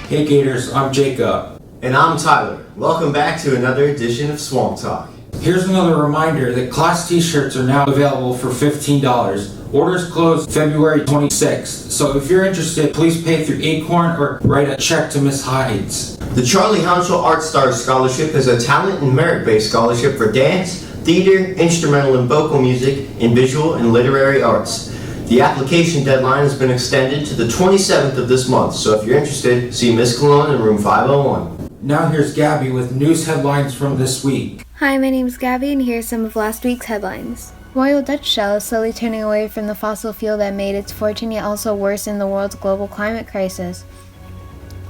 Hey Gators, I'm Jacob. And I'm Tyler. Welcome back to another edition of Swamp Talk. Here's another reminder that class t-shirts are now available for $15. Orders close February 26th, so if you're interested, please pay through Acorn or write a check to Miss Hides. The Charlie Hounshaw Art Stars Scholarship is a talent and merit-based scholarship for dance, theater, instrumental and vocal music, and visual and literary arts. The application deadline has been extended to the 27th of this month, so if you're interested, see Miss Cologne in room 501. Now here's Gabby with news headlines from this week. Hi, my name is Gabby, and here's some of last week's headlines. Royal Dutch Shell is slowly turning away from the fossil fuel that made its fortune yet also worsened the world's global climate crisis.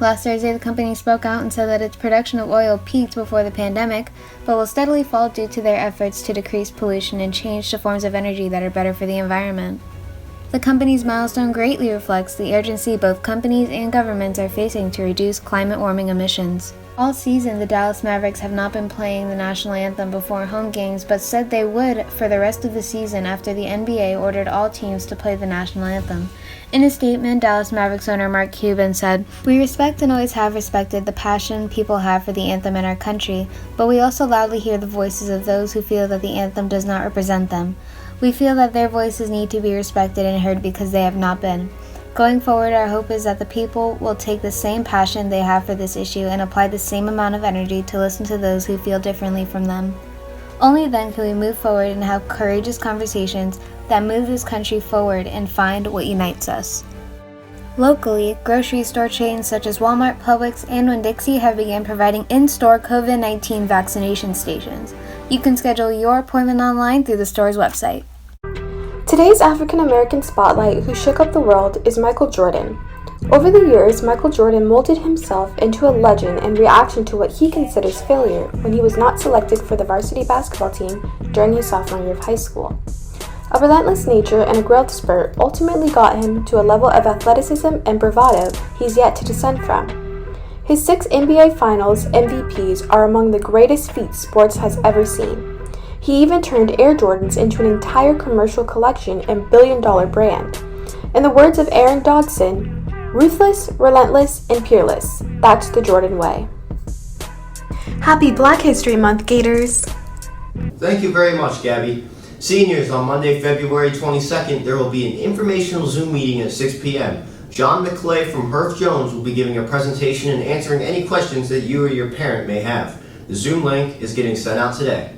Last Thursday, the company spoke out and said that its production of oil peaked before the pandemic, but will steadily fall due to their efforts to decrease pollution and change to forms of energy that are better for the environment. The company's milestone greatly reflects the urgency both companies and governments are facing to reduce climate warming emissions. All season, the Dallas Mavericks have not been playing the national anthem before home games, but said they would for the rest of the season after the NBA ordered all teams to play the national anthem. In a statement, Dallas Mavericks owner Mark Cuban said, "We respect and always have respected the passion people have for the anthem in our country, but we also loudly hear the voices of those who feel that the anthem does not represent them. We feel that their voices need to be respected and heard because they have not been. Going forward, our hope is that the people will take the same passion they have for this issue and apply the same amount of energy to listen to those who feel differently from them. Only then can we move forward and have courageous conversations that move this country forward and find what unites us." Locally, grocery store chains such as Walmart, Publix, and Winn-Dixie have begun providing in-store COVID-19 vaccination stations. You can schedule your appointment online through the store's website. Today's African-American spotlight who shook up the world is Michael Jordan. Over the years, Michael Jordan molded himself into a legend in reaction to what he considers failure when he was not selected for the varsity basketball team during his sophomore year of high school. A relentless nature and a growth spurt ultimately got him to a level of athleticism and bravado he's yet to descend from. His 6 NBA Finals MVPs are among the greatest feats sports has ever seen. He even turned Air Jordans into an entire commercial collection and billion-dollar brand. In the words of Aaron Dodson, ruthless, relentless, and peerless. That's the Jordan way. Happy Black History Month, Gators! Thank you very much, Gabby. Seniors, on Monday, February 22nd, there will be an informational Zoom meeting at 6 p.m. John McClay from Herff Jones will be giving a presentation and answering any questions that you or your parent may have. The Zoom link is getting sent out today.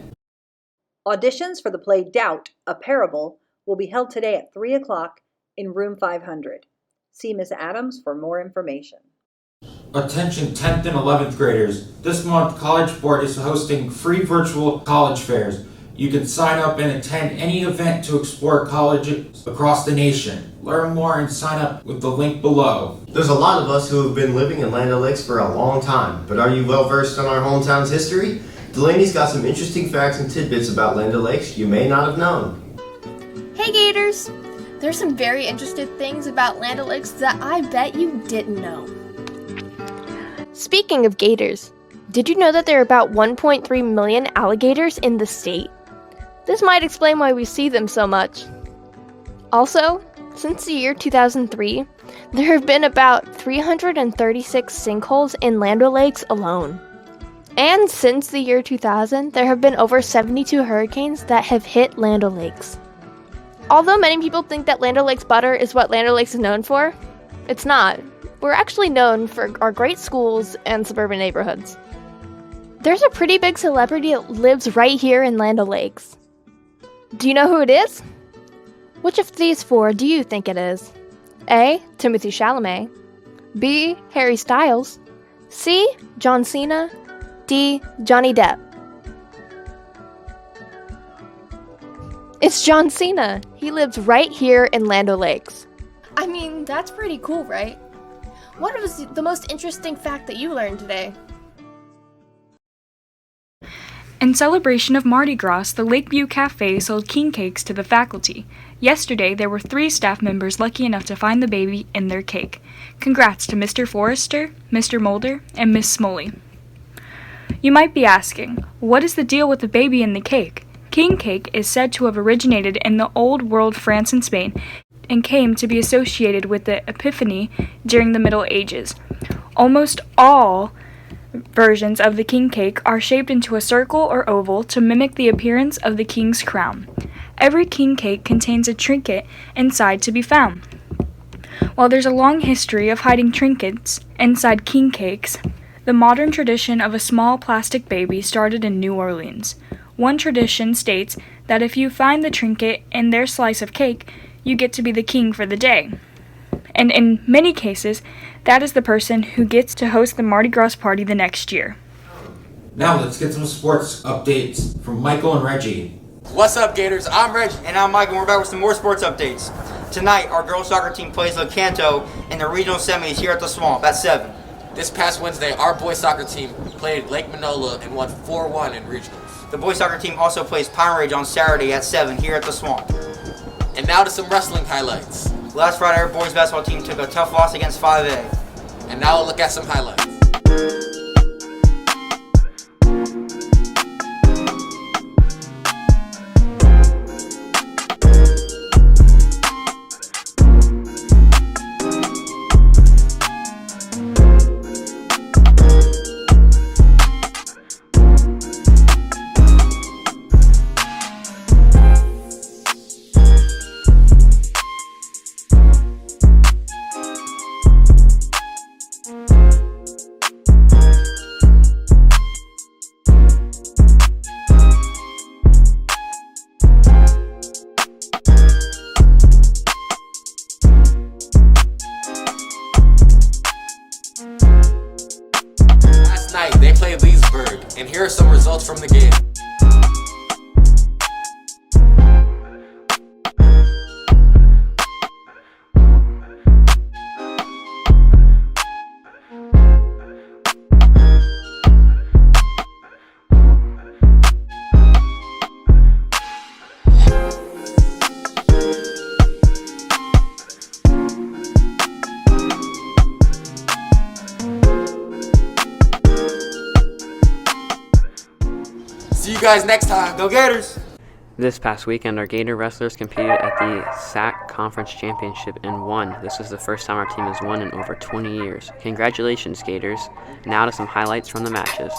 Auditions for the play Doubt, a Parable, will be held today at 3 o'clock in room 500. See Ms. Adams for more information. Attention 10th and 11th graders. This month, College Board is hosting free virtual college fairs. You can sign up and attend any event to explore colleges across the nation. Learn more and sign up with the link below. There's a lot of us who have been living in Land O'Lakes for a long time, but are you well versed on our hometown's history? Delaney's got some interesting facts and tidbits about Land O'Lakes you may not have known. Hey Gators! There's some very interesting things about Land O'Lakes that I bet you didn't know. Speaking of gators, did you know that there are about 1.3 million alligators in the state? This might explain why we see them so much. Also, since the year 2003, there have been about 336 sinkholes in Land O'Lakes alone. And since the year 2000, there have been over 72 hurricanes that have hit Land O'Lakes. Although many people think that Land O'Lakes butter is what Land O'Lakes is known for, it's not. We're actually known for our great schools and suburban neighborhoods. There's a pretty big celebrity that lives right here in Land O'Lakes. Do you know who it is? Which of these 4 do you think it is? A. Timothée Chalamet. B. Harry Styles. C. John Cena. D. Johnny Depp. It's John Cena. He lives right here in Land O'Lakes. I mean, that's pretty cool, right? What was the most interesting fact that you learned today? In celebration of Mardi Gras, the Lakeview Cafe sold king cakes to the faculty. Yesterday, there were 3 staff members lucky enough to find the baby in their cake. Congrats to Mr. Forrester, Mr. Mulder, and Miss Smoley. You might be asking, what is the deal with the baby in the cake? King cake is said to have originated in the Old World France and Spain and came to be associated with the Epiphany during the Middle Ages. Almost all versions of the king cake are shaped into a circle or oval to mimic the appearance of the king's crown. Every king cake contains a trinket inside to be found. While there's a long history of hiding trinkets inside king cakes, the modern tradition of a small plastic baby started in New Orleans. One tradition states that if you find the trinket in their slice of cake, you get to be the king for the day. And in many cases, that is the person who gets to host the Mardi Gras party the next year. Now let's get some sports updates from Michael and Reggie. What's up, Gators? I'm Reggie. And I'm Mike, and we're back with some more sports updates. Tonight, our girls soccer team plays Le Canto in the regional semis here at the Swamp at 7. This past Wednesday, our boys soccer team played Lake Manola and won 4-1 in regionals. The boys soccer team also plays Pine Ridge on Saturday at 7 here at the Swamp. And now to some wrestling highlights. Last Friday, our boys basketball team took a tough loss against 5A. And now we'll look at some highlights. They played Leesburg, and here are some results from the game. See you guys next time. Go Gators! This past weekend, our Gator wrestlers competed at the SAC Conference Championship and won. This was the first time our team has won in over 20 years. Congratulations, Gators. Now to some highlights from the matches.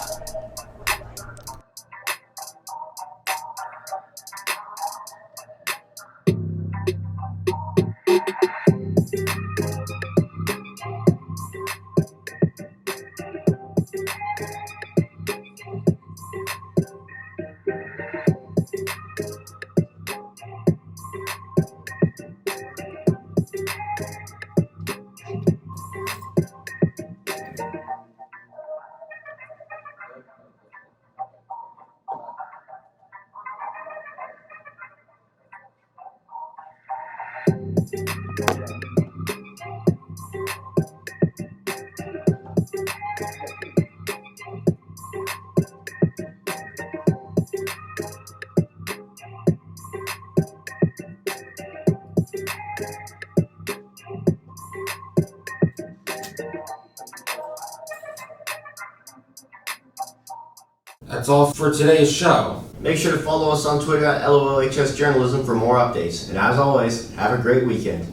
That's all for today's show. Make sure to follow us on Twitter at LOLHS Journalism for more updates. And as always, have a great weekend.